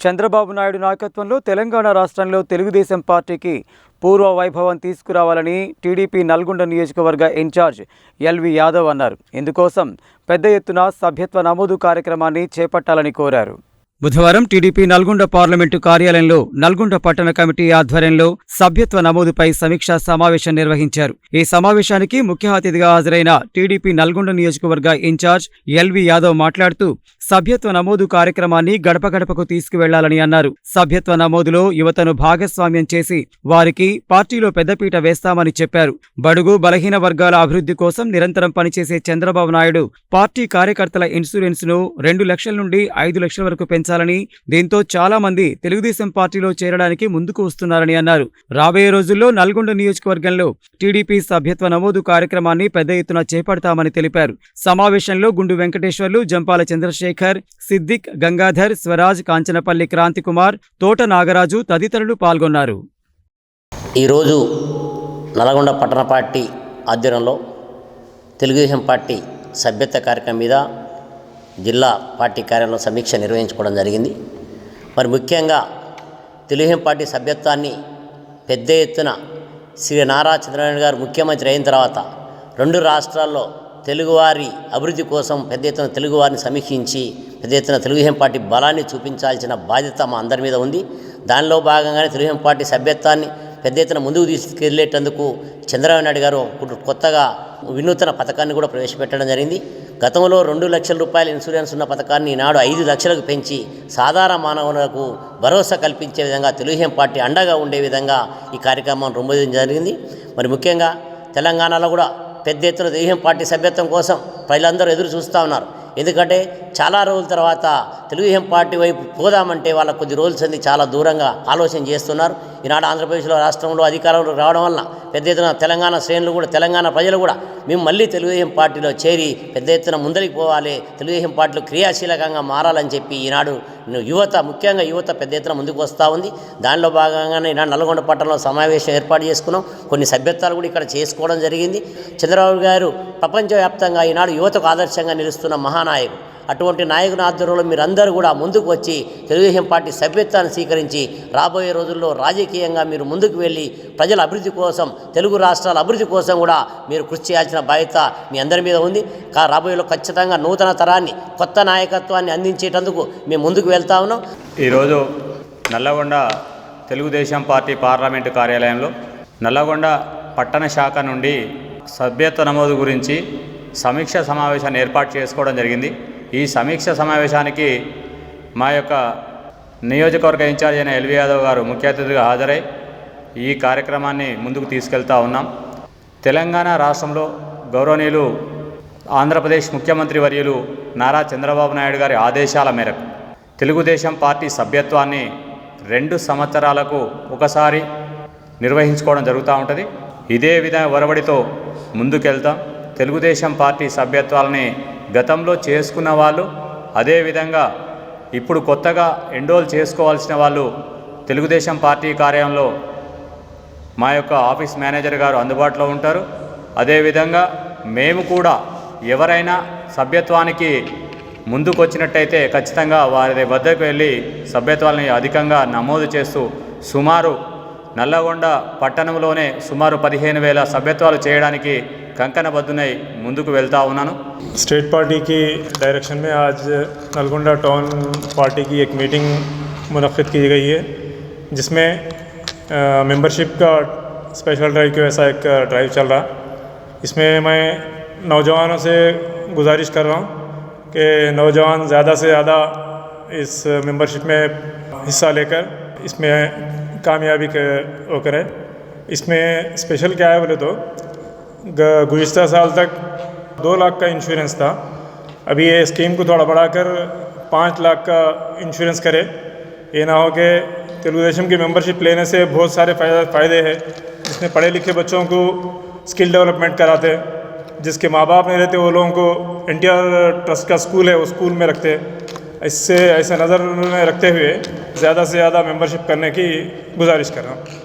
చంద్రబాబు నాయుడు నాయకత్వంలో తెలంగాణ రాష్ట్రంలో తెలుగుదేశం పార్టీకి పూర్వ వైభవం తీసుకురావాలని టీడీపీ నల్గొండ నియోజకవర్గ ఇన్ఛార్జ్ ఎల్వి యాదవ్ అన్నారు. ఇందుకోసం పెద్ద ఎత్తున సభ్యత్వ నమోదు కార్యక్రమాన్ని చేపట్టాలని కోరారు. బుధవారం టీడీపీ నల్గొండ పార్లమెంటు కార్యాలయంలో నల్గొండ పట్టణ కమిటీ ఆధ్వర్యంలో సభ్యత్వ నమోదుపై సమీక్షా సమావేశం నిర్వహించారు. ఈ సమావేశానికి ముఖ్య అతిథిగా హాజరైన టీడీపీ నల్గొండ నియోజకవర్గ ఇన్ఛార్జ్ ఎల్వి యాదవ్ మాట్లాడుతూ సభ్యత్వ నమోదు కార్యక్రమాన్ని గడప గడపకు తీసుకువెళ్లాలని అన్నారు. సభ్యత్వ నమోదులో యువతను భాగస్వామ్యం చేసి వారికి పార్టీలో పెద్దపీట వేస్తామని చెప్పారు. బడుగు బలహీన వర్గాల అభివృద్ధి కోసం నిరంతరం పనిచేసే చంద్రబాబు నాయుడు పార్టీ కార్యకర్తల ఇన్సూరెన్స్ ను 2 లక్షల నుండి 5 లక్షల వరకు పెంచాలని, దీంతో చాలా మంది తెలుగుదేశం పార్టీలో చేరడానికి ముందుకు వస్తున్నారని అన్నారు. రాబోయే రోజుల్లో నల్గొండ నియోజకవర్గంలో టీడీపీ సభ్యత్వ నమోదు కార్యక్రమాన్ని పెద్ద ఎత్తున చేపడతామని తెలిపారు. సమావేశంలో గుండు వెంకటేశ్వర్లు, జంపాల చంద్రశేఖర్, సిద్దిక్, గంగాధర్, స్వరాజ్, కాంచనపల్లి క్రాంతికుమార్, తోట నాగరాజు తదితరులు పాల్గొన్నారు. ఈరోజు నల్గొండ పట్టణ పార్టీ ఆధ్వర్యంలో తెలుగుదేశం పార్టీ సభ్యత్వ కార్యక్రమం మీద జిల్లా పార్టీ కార్యాలయంలో సమీక్ష నిర్వహించుకోవడం జరిగింది. మరి ముఖ్యంగా తెలుగుదేశం పార్టీ సభ్యత్వాన్ని పెద్ద ఎత్తున శ్రీ నారా చంద్రబాబు గారు ముఖ్యమంత్రి అయిన తర్వాత 2 రాష్ట్రాల్లో తెలుగువారి అభివృద్ధి కోసం పెద్ద ఎత్తున తెలుగువారిని సమీక్షించి పెద్ద ఎత్తున తెలుగుదేశం పార్టీ బలాన్ని చూపించాల్సిన బాధ్యత మా అందరి మీద ఉంది. దానిలో భాగంగానే తెలుగుదేశం పార్టీ సభ్యత్వాన్ని పెద్ద ఎత్తున ముందుకు తీసుకెళ్లేటందుకు చంద్రబాబు నాయుడు గారు కొత్తగా వినూతన పథకాన్ని కూడా ప్రవేశపెట్టడం జరిగింది. గతంలో 2 లక్షల రూపాయల ఇన్సూరెన్స్ ఉన్న పథకాన్ని ఈనాడు 5 లక్షలకు పెంచి సాధారణ మానవులకు భరోసా కల్పించే విధంగా తెలుగుదేశం పార్టీ అండగా ఉండే విధంగా ఈ కార్యక్రమం రూపొందించడం జరిగింది. మరి ముఖ్యంగా తెలంగాణలో కూడా పెద్ద ఎత్తున తెలుగుదేశం పార్టీ సభ్యత్వం కోసం ప్రజలందరూ ఎదురు చూస్తూ ఉన్నారు. ఎందుకంటే చాలా రోజుల తర్వాత తెలుగుదేశం పార్టీ వైపు పోదామంటే వాళ్ళ కొద్ది రోజుల సంది చాలా దూరంగా ఆలోచన చేస్తున్నారు. ఈనాడు ఆంధ్రప్రదేశ్లో రాష్ట్రంలో అధికారంలో రావడం వల్ల పెద్ద ఎత్తున తెలంగాణ శ్రేణులు కూడా, తెలంగాణ ప్రజలు కూడా మేము మళ్ళీ తెలుగుదేశం పార్టీలో చేరి పెద్ద ఎత్తున ముందరికి పోవాలి, తెలుగుదేశం పార్టీలో క్రియాశీలకంగా మారాలని చెప్పి ఈనాడు యువత, ముఖ్యంగా యువత పెద్ద ఎత్తున ముందుకు వస్తూ ఉంది. దానిలో భాగంగానే ఈనాడు నల్గొండ పట్టణంలో సమావేశం ఏర్పాటు చేసుకున్నాం. కొన్ని సభ్యత్వాలు కూడా ఇక్కడ చేసుకోవడం జరిగింది. చంద్రబాబు గారు ప్రపంచవ్యాప్తంగా ఈనాడు యువతకు ఆదర్శంగా నిలుస్తున్న మహానాయకుడు. అటువంటి నాయకుని ఆధ్వర్యంలో మీరందరూ కూడా ముందుకు వచ్చి తెలుగుదేశం పార్టీ సభ్యత్వాన్ని స్వీకరించి రాబోయే రోజుల్లో రాజకీయంగా మీరు ముందుకు వెళ్ళి ప్రజల అభివృద్ధి కోసం, తెలుగు రాష్ట్రాల అభివృద్ధి కోసం కూడా మీరు కృషి చేయాల్సిన బాధ్యత మీ అందరి మీద ఉంది. రాబోయేలో ఖచ్చితంగా నూతన తరాన్ని, కొత్త నాయకత్వాన్ని అందించేటందుకు మేము ముందుకు వెళ్తా ఉన్నాం. ఈరోజు నల్లగొండ తెలుగుదేశం పార్టీ పార్లమెంటు కార్యాలయంలో నల్లగొండ పట్టణ శాఖ నుండి సభ్యత్వ నమోదు గురించి సమీక్ష సమావేశాన్ని ఏర్పాటు చేసుకోవడం జరిగింది. ఈ సమీక్ష సమావేశానికి మా యొక్క నియోజకవర్గ ఇన్ఛార్జ్ అయిన ఎల్వి యాదవ్ గారు ముఖ్య అతిథిగా హాజరై ఈ కార్యక్రమాన్ని ముందుకు తీసుకెళ్తా ఉన్నాం. తెలంగాణ రాష్ట్రంలో గౌరవనీయులు ఆంధ్రప్రదేశ్ ముఖ్యమంత్రి వర్యులు నారా చంద్రబాబు నాయుడు గారి ఆదేశాల మేరకు తెలుగుదేశం పార్టీ సభ్యత్వాన్ని 2 సంవత్సరాలకు ఒకసారి నిర్వహించుకోవడం జరుగుతూ ఉంటుంది. ఇదే విధంగా ఒరవడితో ముందుకెళ్తాం. తెలుగుదేశం పార్టీ సభ్యత్వాలని గతంలో చేసుకున్న వాళ్ళు, అదేవిధంగా ఇప్పుడు కొత్తగా ఎన్రోల్ చేసుకోవాల్సిన వాళ్ళు తెలుగుదేశం పార్టీ కార్యాలయంలో మా యొక్క ఆఫీస్ మేనేజర్ గారు అందుబాటులో ఉంటారు. అదేవిధంగా మేము కూడా ఎవరైనా సభ్యత్వానికి ముందుకు వచ్చినట్టయితే ఖచ్చితంగా వారి వద్దకు వెళ్ళి సభ్యత్వాలని అధికంగా నమోదు చేస్తూ సుమారు నల్లగొండ పట్టణంలోనే సుమారు 15,000 సభ్యత్వాలు చేయడానికి కంకణబద్దునై ముందుకు వెళ్తా ఉన్నాను. स्टेट पार्टी की डायरेक्शन में आज नलगोंडा टाउन पार्टी की एक मीटिंग मुनक़्क़िद की गई है, जिसमें मेंबरशिप का स्पेशल ड्राइव के वैसा एक ड्राइव चल रहा. इसमें मैं नौजवानों से गुजारिश कर रहा हूँ कि नौजवान ज़्यादा से ज़्यादा इस मेंबरशिप में हिस्सा लेकर इसमें कामयाबी वो करें. इसमें स्पेशल क्या है बोले तो गुज़िश्ता साल तक 2 लाख का इंश्योरेंस था. अभी ये स्कीम को थोड़ा बढ़ाकर 5 लाख का इंश्योरेंस करे. ये ना हो कि तेलुगुदेशम की मेंबरशिप लेने से बहुत सारे फ़ायदे हैं, जिसमें पढ़े लिखे बच्चों को स्किल डेवलपमेंट कराते, जिसके माँ बाप नहीं रहते वो लोगों को NTR ट्रस्ट का स्कूल है, वो स्कूल में रखते. इससे ऐसे नज़र में रखते हुए ज़्यादा से ज़्यादा मेंबरशिप करने की गुजारिश कर रहा हूँ.